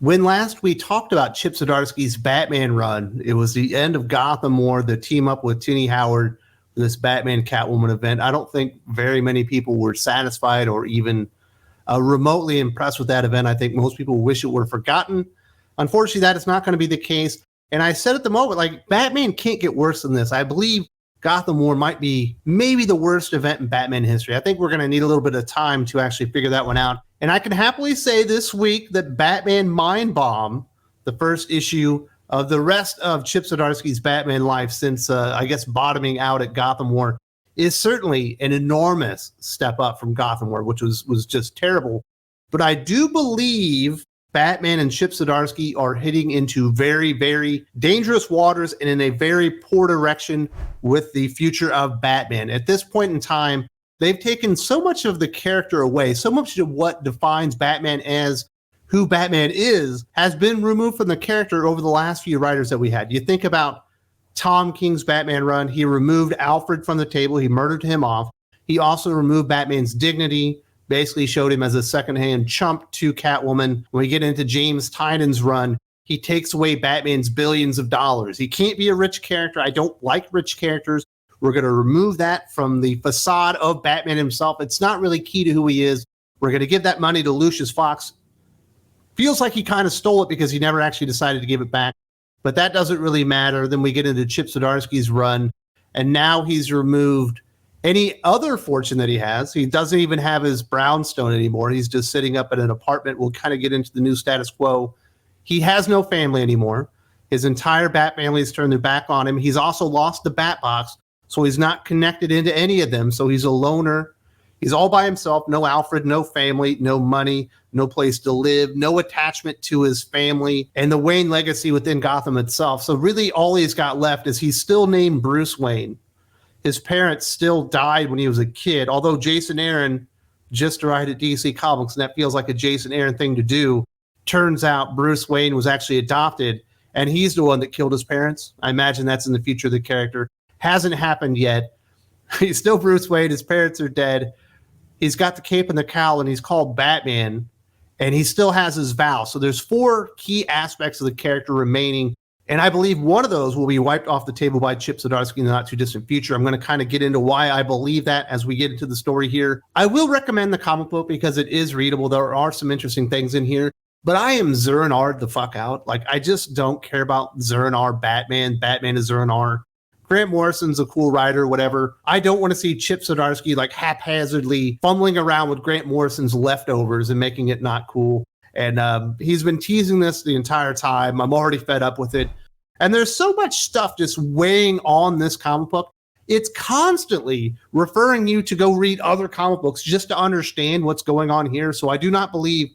When last we talked about Chip Zdarsky's Batman run, it was the end of Gotham War, the team up with Tini Howard for this Batman Catwoman event. I don't think very many people were satisfied or even remotely impressed with that event. I think most people wish it were forgotten. Unfortunately, that is not going to be the case. And I said at the moment, like, Batman can't get worse than this. I believe Gotham War might be maybe the worst event in Batman history. I think we're going to need a little bit of time to actually figure that one out. And I can happily say this week that Batman Mindbomb, the first issue of the rest of Chip Zdarsky's Batman life since, I guess, bottoming out at Gotham War, is certainly an enormous step up from Gotham War, which was just terrible. But I do believe Batman and Chip Zdarsky are heading into very, very dangerous waters and in a very poor direction with the future of Batman. At this point in time, they've taken so much of the character away, so much of what defines Batman as who Batman is has been removed from the character over the last few writers that we had. You think about Tom King's Batman run. He removed Alfred from the table. He murdered him off. He also removed Batman's dignity, basically showed him as a secondhand chump to Catwoman. When we get into James Tynion's run, he takes away Batman's billions of dollars. He can't be a rich character. I don't like rich characters. We're going to remove that from the facade of Batman himself. It's not really key to who he is. We're going to give that money to Lucius Fox. Feels like he kind of stole it because he never actually decided to give it back. But that doesn't really matter. Then we get into Chip Zdarsky's run, and now he's removed any other fortune that he has. He doesn't even have his brownstone anymore. He's just sitting up at an apartment. We'll kind of get into the new status quo. He has no family anymore. His entire Bat family has turned their back on him. He's also lost the Bat box, so he's not connected into any of them. So he's a loner. He's all by himself. No Alfred, no family, no money, no place to live, no attachment to his family and the Wayne legacy within Gotham itself. So really all he's got left is he's still named Bruce Wayne. His parents still died when he was a kid, although Jason Aaron just arrived at DC Comics, and that feels like a Jason Aaron thing to do. Turns out Bruce Wayne was actually adopted, and he's the one that killed his parents. I imagine that's in the future of the character. Hasn't happened yet. He's still Bruce Wayne. His parents are dead. He's got the cape and the cowl, and he's called Batman, and he still has his vow. So there's 4 key aspects of the character remaining, and I believe one of those will be wiped off the table by Chip Zdarsky in the not-too-distant future. I'm going to kind of get into why I believe that as we get into the story here. I will recommend the comic book because it is readable. There are some interesting things in here, but I am Zur-En-Arrh the fuck out. Like, I just don't care about Zur-En-Arrh Batman. Batman is Zur-En-Arrh. Grant Morrison's a cool writer, whatever. I don't want to see Chip Zdarsky like haphazardly fumbling around with Grant Morrison's leftovers and making it not cool. And he's been teasing this the entire time. I'm already fed up with it. And there's so much stuff just weighing on this comic book. It's constantly referring you to go read other comic books just to understand what's going on here. So I do not believe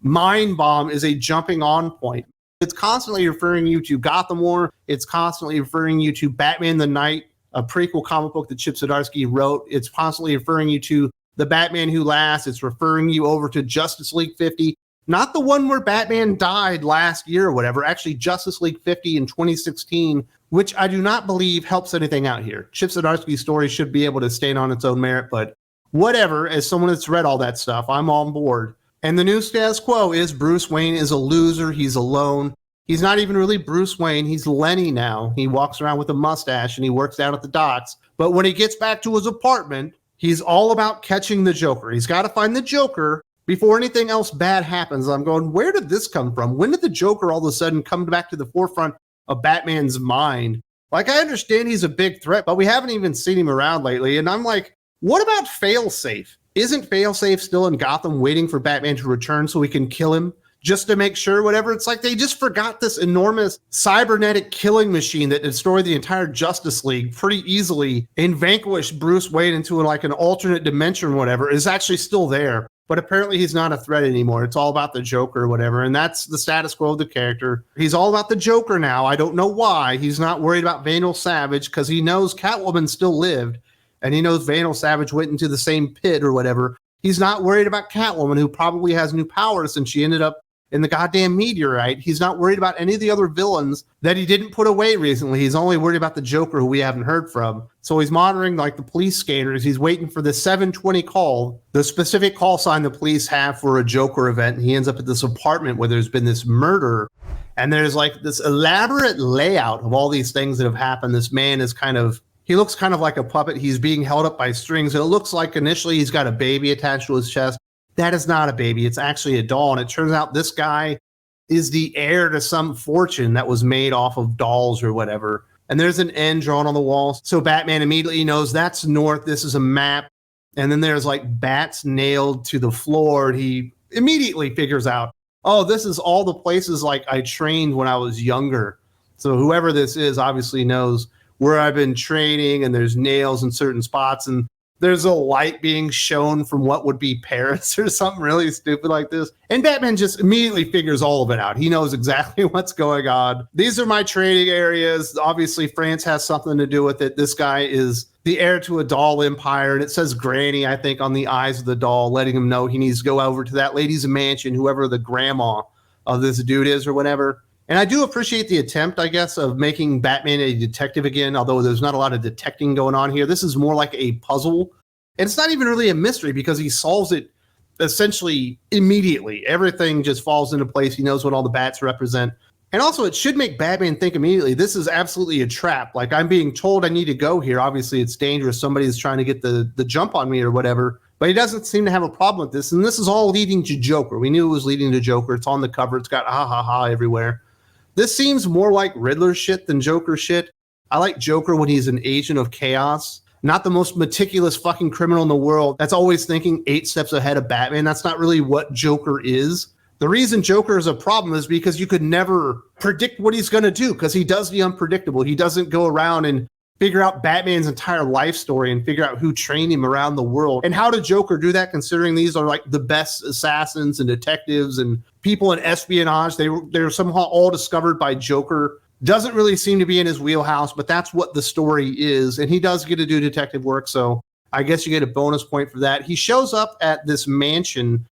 Mindbomb is a jumping on point. It's constantly referring you to Gotham War. It's constantly referring you to Batman the Knight, a prequel comic book that Chip Zdarsky wrote. It's constantly referring you to The Batman Who Laughs. It's referring you over to Justice League 50. Not the one where Batman died last year or whatever. Actually, Justice League 50 in 2016, which I do not believe helps anything out here. Chip Zdarsky's story should be able to stand on its own merit, but whatever. As someone that's read all that stuff, I'm on board. And the new status quo is Bruce Wayne is a loser. He's alone. He's not even really Bruce Wayne. He's Lenny now. He walks around with a mustache and he works out at the docks. But when he gets back to his apartment, he's all about catching the Joker. He's got to find the Joker before anything else bad happens. I'm going, where did this come from? When did the Joker all of a sudden come back to the forefront of Batman's mind? Like, I understand he's a big threat, but we haven't even seen him around lately. And I'm like, what about Failsafe? Isn't Failsafe still in Gotham waiting for Batman to return so we can kill him just to make sure, whatever? It's like they just forgot this enormous cybernetic killing machine that destroyed the entire Justice League pretty easily and vanquished Bruce Wayne into like an alternate dimension or whatever is actually still there. But apparently he's not a threat anymore. It's all about the Joker or whatever. And that's the status quo of the character. He's all about the Joker now. I don't know why. He's not worried about Vandal Savage because he knows Catwoman still lived. And he knows Vandal Savage went into the same pit or whatever. He's not worried about Catwoman, who probably has new powers since she ended up in the goddamn meteorite. He's not worried about any of the other villains that he didn't put away recently. He's only worried about the Joker, who we haven't heard from. So he's monitoring like the police scanners. He's waiting for the 720 call, the specific call sign the police have for a Joker event. And he ends up at this apartment where there's been this murder. And there's like this elaborate layout of all these things that have happened. This man is he looks kind of like a puppet. He's being held up by strings. And it looks like initially he's got a baby attached to his chest. That is not a baby. It's actually a doll. And it turns out this guy is the heir to some fortune that was made off of dolls or whatever. And there's an N drawn on the wall. So Batman immediately knows that's north. This is a map. And then there's like bats nailed to the floor. And he immediately figures out, oh, this is all the places like I trained when I was younger. So whoever this is obviously knows where I've been training, and there's nails in certain spots, and there's a light being shown from what would be Paris or something really stupid like this. And Batman just immediately figures all of it out. He knows exactly what's going on. These are my training areas. Obviously, France has something to do with it. This guy is the heir to a doll empire, and it says Granny, I think, on the eyes of the doll, letting him know he needs to go over to that lady's mansion, whoever the grandma of this dude is or whatever. And I do appreciate the attempt, I guess, of making Batman a detective again, although there's not a lot of detecting going on here. This is more like a puzzle. And it's not even really a mystery because he solves it essentially immediately. Everything just falls into place. He knows what all the bats represent. And also, it should make Batman think immediately, this is absolutely a trap. Like, I'm being told I need to go here. Obviously, it's dangerous. Somebody's trying to get the jump on me or whatever. But he doesn't seem to have a problem with this. And this is all leading to Joker. We knew it was leading to Joker. It's on the cover. It's got ha ha ha everywhere. This seems more like Riddler shit than Joker shit. I like Joker when he's an agent of chaos, not the most meticulous fucking criminal in the world that's always thinking 8 steps ahead of Batman. That's not really what Joker is. The reason Joker is a problem is because you could never predict what he's going to do, because he does the unpredictable. He doesn't go around and figure out Batman's entire life story and figure out who trained him around the world. And how did Joker do that, considering these are like the best assassins and detectives and people in espionage? They're somehow all discovered by Joker. Doesn't really seem to be in his wheelhouse, but that's what the story is. And he does get to do detective work, so I guess you get a bonus point for that. He shows up at this mansion,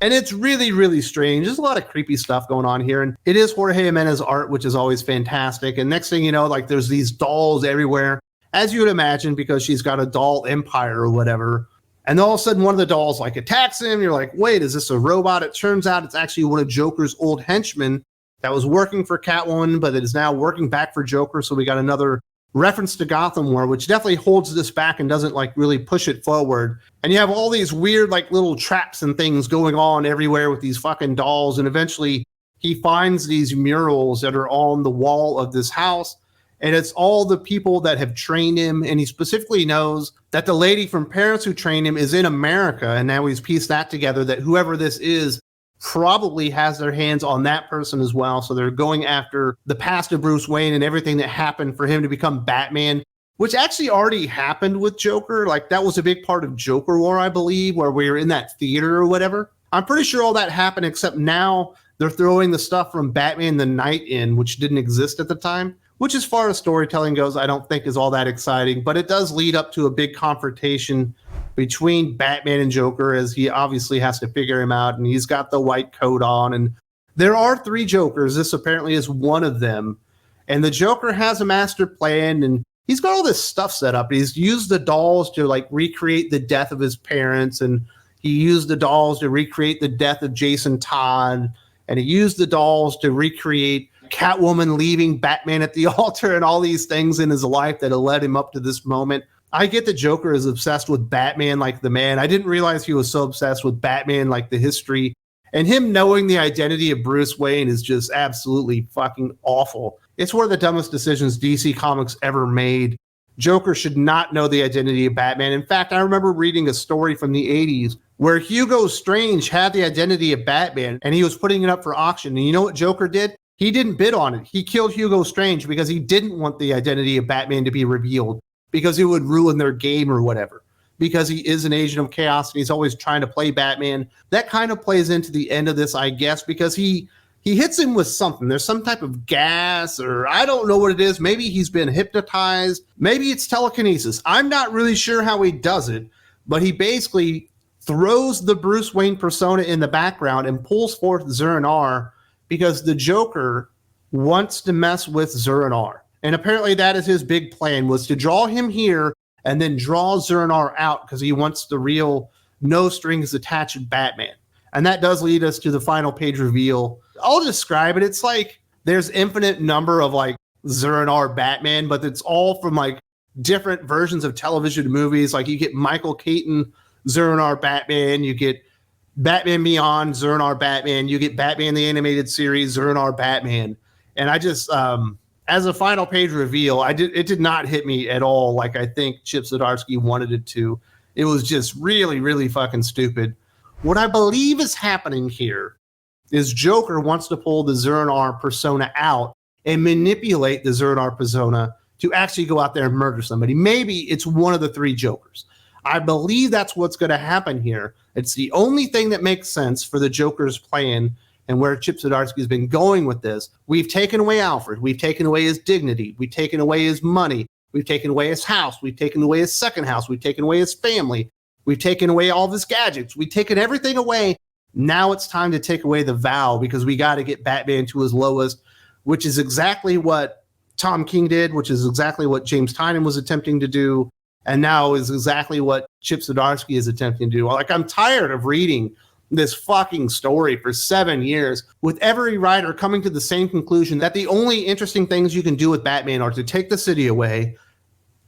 and it's really, really strange. There's a lot of creepy stuff going on here. And it is Jorge Jimenez art, which is always fantastic. And next thing you know, like there's these dolls everywhere, as you would imagine, because she's got a doll empire or whatever. And all of a sudden, one of the dolls like attacks him. You're like, wait, is this a robot? It turns out it's actually one of Joker's old henchmen that was working for Catwoman, but it is now working back for Joker. So we got another reference to Gotham War, which definitely holds this back and doesn't like really push it forward. And you have all these weird like little traps and things going on everywhere with these fucking dolls. And eventually he finds these murals that are on the wall of this house. And it's all the people that have trained him. And he specifically knows that the lady from Paris who trained him is in America. And now he's pieced that together, that whoever this is probably has their hands on that person as well. So they're going after the past of Bruce Wayne and everything that happened for him to become Batman, which actually already happened with Joker. Like that was a big part of Joker War, I believe, where we were in that theater or whatever. I'm pretty sure all that happened, except now they're throwing the stuff from Batman the Night in, which didn't exist at the time, which as far as storytelling goes, I don't think is all that exciting, but it does lead up to a big confrontation between Batman and Joker, as he obviously has to figure him out, and he's got the white coat on. And there are 3 Jokers. This apparently is one of them. And the Joker has a master plan, and he's got all this stuff set up. He's used the dolls to like recreate the death of his parents, and he used the dolls to recreate the death of Jason Todd, and he used the dolls to recreate Catwoman leaving Batman at the altar and all these things in his life that have led him up to this moment. I get the Joker is obsessed with Batman like the man. I didn't realize he was so obsessed with Batman like the history. And him knowing the identity of Bruce Wayne is just absolutely fucking awful. It's one of the dumbest decisions DC Comics ever made. Joker should not know the identity of Batman. In fact, I remember reading a story from the 80s where Hugo Strange had the identity of Batman and he was putting it up for auction. And you know what Joker did? He didn't bid on it. He killed Hugo Strange because he didn't want the identity of Batman to be revealed, because it would ruin their game or whatever, because he is an agent of chaos and he's always trying to play Batman. That kind of plays into the end of this, I guess, because he hits him with something. There's some type of gas, or I don't know what it is. Maybe he's been hypnotized. Maybe it's telekinesis. I'm not really sure how he does it, but he basically throws the Bruce Wayne persona in the background and pulls forth Zur-En-Arrh because the Joker wants to mess with Zur-En-Arrh. And apparently that is his big plan, was to draw him here and then draw Zur-En-Arrh out because he wants the real no strings attached Batman. And that does lead us to the final page reveal. I'll describe it. It's like there's infinite number of like Zur-En-Arrh Batman, but it's all from like different versions of television movies. Like you get Michael Keaton Zur-En-Arrh Batman, you get Batman Beyond Zur-En-Arrh Batman, you get Batman the Animated Series Zur-En-Arrh Batman. And I just as a final page reveal, it did not hit me at all like I think Chip Zdarsky wanted it to. It was just really, really fucking stupid. What I believe is happening here is Joker wants to pull the Zur-En-Arrh persona out and manipulate the Zur-En-Arrh persona to actually go out there and murder somebody. Maybe it's one of the three Jokers. I believe that's what's going to happen here. It's the only thing that makes sense for the Joker's plan and where Chip Zdarsky has been going with this. We've taken away Alfred. We've taken away his dignity. We've taken away his money. We've taken away his house. We've taken away his second house. We've taken away his family. We've taken away all of his gadgets. We've taken everything away. Now it's time to take away the vow because we got to get Batman to his lowest, which is exactly what Tom King did, which is exactly what James Tynion was attempting to do, and now is exactly what Chip Zdarsky is attempting to do. Like, I'm tired of reading this fucking story for 7 years with every writer coming to the same conclusion that the only interesting things you can do with Batman are to take the city away,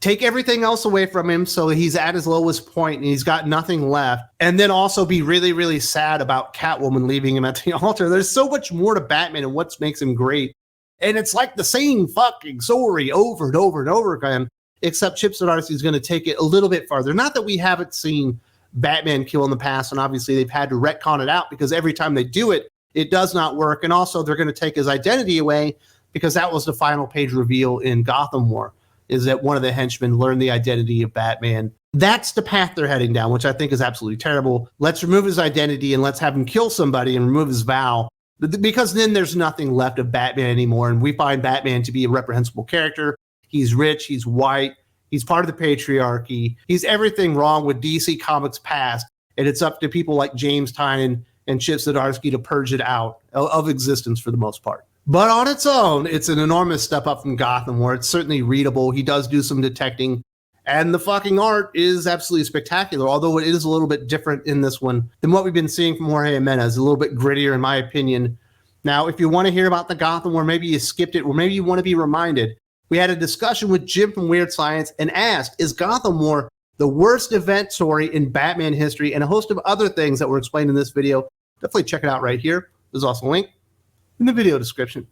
take everything else away from him so he's at his lowest point and he's got nothing left, and then also be really, really sad about Catwoman leaving him at the altar. There's so much more to Batman and what makes him great. And it's like the same fucking story over and over and over again, except Chip Zdarsky is going to take it a little bit farther. Not that we haven't seen Batman kill in the past, and obviously they've had to retcon it out because every time they do it, it does not work. And also they're going to take his identity away because that was the final page reveal in Gotham War, is that one of the henchmen learned the identity of Batman. That's the path they're heading down, which I think is absolutely terrible. Let's remove his identity and let's have him kill somebody and remove his vow, because then there's nothing left of Batman anymore. And we find Batman to be a reprehensible character. He's rich, he's white, he's part of the patriarchy. He's everything wrong with DC Comics past. And it's up to people like James Tynion and Chip Zdarsky to purge it out of existence for the most part. But on its own, it's an enormous step up from Gotham War. It's certainly readable. He does do some detecting. And the fucking art is absolutely spectacular, although it is a little bit different in this one than what we've been seeing from Jorge Jimenez. A little bit grittier, in my opinion. Now, if you want to hear about the Gotham War, maybe you skipped it, or maybe you want to be reminded, we had a discussion with Jim from Weird Science and asked, is Gotham War the worst event story in Batman history? And a host of other things that were explained in this video. Definitely check it out right here. There's also a link in the video description.